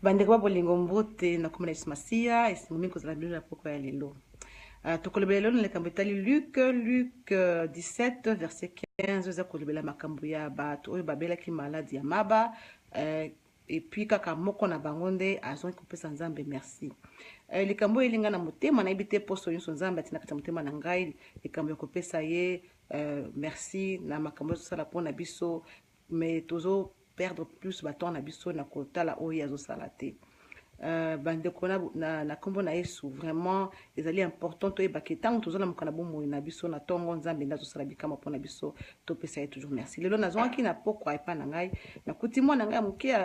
Bandeko ba bolingo mbote na komona Masia esingumi kozala bilo ya poko ya lelo. Tokolobela lelo na likambo etali Luc 17 verset 15 eza kolobela makambo ya bato oyo babelaki maladi ya maba et puis kaka moko na bango nde azongi kopesa Nzambe merci. Likambo elinga na motema na yebi te poso nyonso Nzambe atina kati ya motema na ngai likambo ya kopesa ye merci na makambo ezosala mpona biso mais tozo perdre plus baton na biso na kotala oyo azosala te. Bandeko na kombo na Yesu vraiment ezali important toyebaki ntango tozala mokana bomoi na biso na ntongo Nzambe nde azosala bikama mpona biso topesa ye toujours merci. Lelo nazwaki na pokwa epa na ngai nakuti mwana ngai moke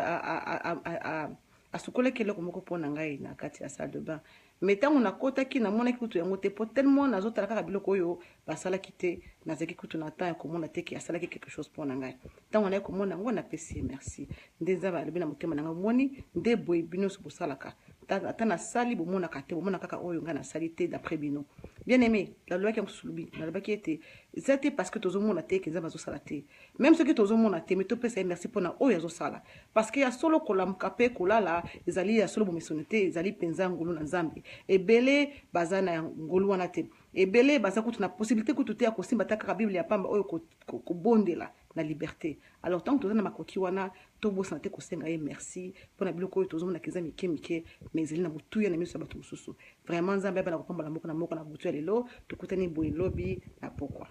asukolaki eloko moko mpo na ngai na kati ya salle de bain mais ntango nakotaki namonaki kutu yango te po tellement nazotala kaka biloko oyo basalaki te nazalaki kutu na temps ya komona te ke asalaki quelque chose mpo na ngai ntango naye komona yango napesi ye merci nde Nzambe alobi na motema na ngai omoni nde boye bino nyonso bosalaka ata nasali bomonaka te bomona kaka oyo ngai nasali te d'après bino bien aimé nalobaki yango sulubi nalobaki ete eza te parce que tozomona te ke Nzambe azosala te même soki tozomona te mais topesa ye merci mpona oyo azosala parce que ya solo kolamuka mpe kolala ezali ya solo bomesoni te ezali mpenza ngolu na Nzambe ebele baza na ngolu wana te ebele baza kutu na possibilité kutu te ya kosimba ta kaka Bible ya pamba oyo kobondela na liberté alors tant que toza na makoki wana tobosana te kosenga ye merci mpona biloko oyo tozomona eza mike mike mais ezali na motuya na miso ya bato mosusu vraiment Nzambe abana kopambola moko na butu ya lelo tokutani boye lobi na pokwa